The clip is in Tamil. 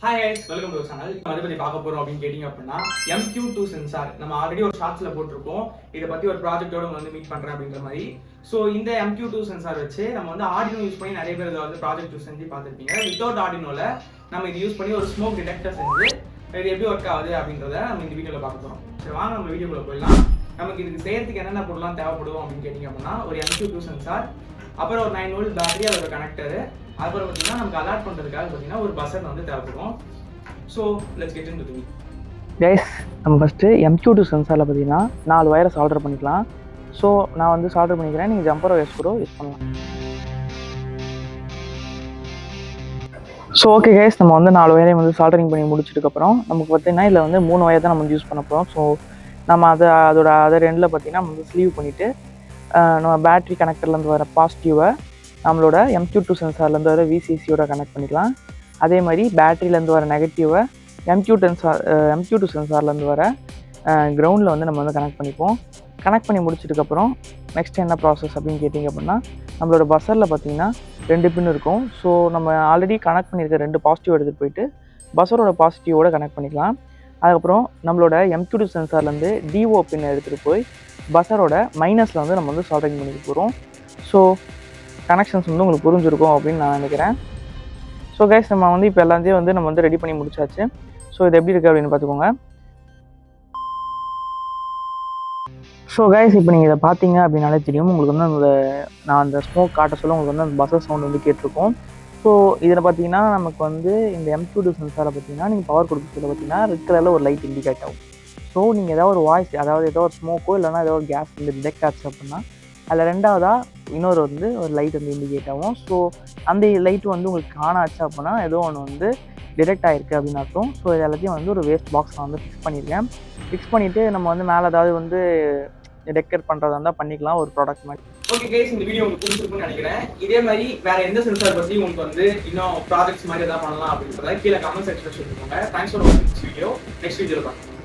Hi guys, welcome to our channel. அதை பத்தி பார்க்க போறோம் அப்படின்னு கேட்டிங்க அப்படின்னா MQ2 சென்சார் நம்ம ஆல்ரெடி ஒரு ஷார்ட்ஸ்ல போட்டிருக்கோம். இத பத்தி ஒரு ப்ராஜெக்ட்டோட வந்து மீட் பண்றேன் அப்படிங்கிற மாதிரி. சோ இந்த MQ2 சென்சார் வச்சு நம்ம வந்து ஆர்டினோ யூஸ் பண்ணி நிறைய பேர் இத வந்து ப்ராஜெக்ட் யூஸ் செஞ்சு பார்த்திருப்பீங்க. வித்தவுட் ஆர்டினோல நம்ம இது யூஸ் பண்ணி ஒரு ஸ்மோக் டிடெக்டர் செஞ்சு இது எப்படி ஒர்க் ஆகுது அப்படிங்கறத நம்ம இந்த வீடியோல பார்க்க போறோம். சரி வாங்க நம்ம வீடியோக்குள்ள போயிடலாம். நமக்கு இதுக்கு செய்யறதுக்கு என்னென்ன பொருள்லாம் தேவைப்படும் அப்படின்னு கேட்டிங்க அப்படின்னா ஒரு MQ2 சென்சார், அப்புறம் ஒரு 9 வோல்ட் பேட்டரி, அதோட கனெக்டர், அப்புறம் பார்த்தீங்கன்னா நமக்கு அலர்ட் பண்ணுறதுக்காக பார்த்தீங்கன்னா ஒரு பஸர் வந்து தேவைப்படும். So let's get into the video. Guys, நம்ம ஃபஸ்ட்டு MQ2 சென்சாரில் பார்த்தீங்கன்னா 4 வயரை சால்டர் பண்ணிக்கலாம். ஸோ நான் வந்து சால்டர் பண்ணிக்கிறேன், நீங்கள் ஜம்பர் ஒயர்ஸ் கூட யூஸ் பண்ணலாம். ஸோ ஓகே கைஸ், நம்ம வந்து 4 வயரையும் வந்து சால்டரிங் பண்ணி முடிச்சதுக்கப்புறம் நமக்கு பார்த்தீங்கன்னா இதில் வந்து 3 வயர் தான் நம்ம வந்து யூஸ் பண்ண போகிறோம். ஸோ நம்ம அதோட அதர் எண்டில் பார்த்தீங்கன்னா நம்ம வந்து ஸ்லீவ் பண்ணிவிட்டு நம்ம பேட்ரி கனெக்டர்லேருந்து வர பாசிட்டிவை நம்மளோட MQ2 சென்சார்லேருந்து வர VCCயோட கனெக்ட் பண்ணிக்கலாம். அதே மாதிரி பேட்டரியிலேருந்து வர நெகட்டிவை MQ2 சென்சார்லேருந்து வர கிரவுண்டில் வந்து நம்ம வந்து கனெக்ட் பண்ணிப்போம். கனெக்ட் பண்ணி முடிச்சதுக்கப்புறம் நெக்ஸ்ட் என்ன ப்ராசஸ் அப்படின்னு கேட்டிங்க அப்படின்னா நம்மளோட பஸரில் பார்த்தீங்கன்னா 2 பின் இருக்கும். ஸோ நம்ம ஆல்ரெடி கனெக்ட் பண்ணியிருக்க 2 பாசிட்டிவ் எடுத்துகிட்டு போயிட்டு பஸரோட பாசிட்டிவோட கனெக்ட் பண்ணிக்கலாம். அதுக்கப்புறம் நம்மளோட MQ2 சென்சார்லேருந்து DO பின் எடுத்துகிட்டு போய் பஸரோட மைனஸில் வந்து நம்ம வந்து சால்டரிங் பண்ணிக்க போகிறோம். ஸோ கனெக்ஷன்ஸ் வந்து உங்களுக்கு புரிஞ்சிருக்கும் அப்படின்னு நான் நினைக்கிறேன். ஸோ கைஸ், நம்ம வந்து இப்போ எல்லாத்தையும் வந்து நம்ம வந்து ரெடி பண்ணி முடிச்சாச்சு. ஸோ இது எப்படி இருக்குது அப்படின்னு பார்த்துக்கோங்க. ஸோ கைஸ், இப்போ நீங்கள் இதை பார்த்தீங்க அப்படின்னாலே தெரியும் உங்களுக்கு வந்து நான் அந்த ஸ்மோக் காட்ட சொல்ல உங்களுக்கு வந்து அந்த பஸர் சவுண்ட் வந்து கேட்டிருக்கோம். ஸோ இதில் பார்த்தீங்கன்னா நமக்கு வந்து இந்த MQ2 சென்சாரை பார்த்தீங்கன்னா நீங்கள் பவர் கொடுக்க சொல்ல பார்த்தீங்கன்னா ரெட் கலரில் ஒரு லைட் இண்டிகேட் ஆகும். ஸோ நீங்கள் ஏதாவது ஒரு வாய்ஸ், அதாவது ஏதோ ஒரு ஸ்மோக்கோ இல்லைனா ஏதோ ஒரு கேஸ் வந்து டிடெக்ட் ஆச்சு அப்படின்னா அதில் ரெண்டாவதாக இன்னொரு வந்து ஒரு லைட் வந்து இண்டிகேட் ஆகும். ஸோ அந்த லைட் வந்து உங்களுக்கு காணாச்சு அப்படின்னா ஏதோ ஒன்று வந்து டிடெக்ட் ஆகிருக்கு அப்படின்னு அர்த்தம். ஸோ இது எல்லாத்தையும் வந்து ஒரு வேஸ்ட் பாக்ஸில் வந்து ஃபிக்ஸ் பண்ணியிருக்கேன். ஃபிக்ஸ் பண்ணிவிட்டு நம்ம வந்து மேலே ஏதாவது வந்து டெக்கரேட் பண்ணுறதா இருந்தால் பண்ணிக்கலாம் ஒரு ப்ராடக்ட் மாதிரி. ஓகே கைஸ், இந்த வீடியோ உங்களுக்கு பிடிச்சிருக்குன்னு நினைக்கிறேன். இதே மாதிரி வேற எந்த சென்சார் பற்றி உங்களுக்கு வந்து இன்னும் ப்ராஜெக்ட்ஸ் மாதிரி எதாவது பண்ணலாம் அப்படின்றத கீழே கமெண்ட் செக்ஷனில் சொல்லிக்கோங்க. தேங்க்ஸ் ஃபார் வாட்சிங் திஸ் வீடியோ. நெக்ஸ்ட் வீடியோவில் பார்க்கலாம்.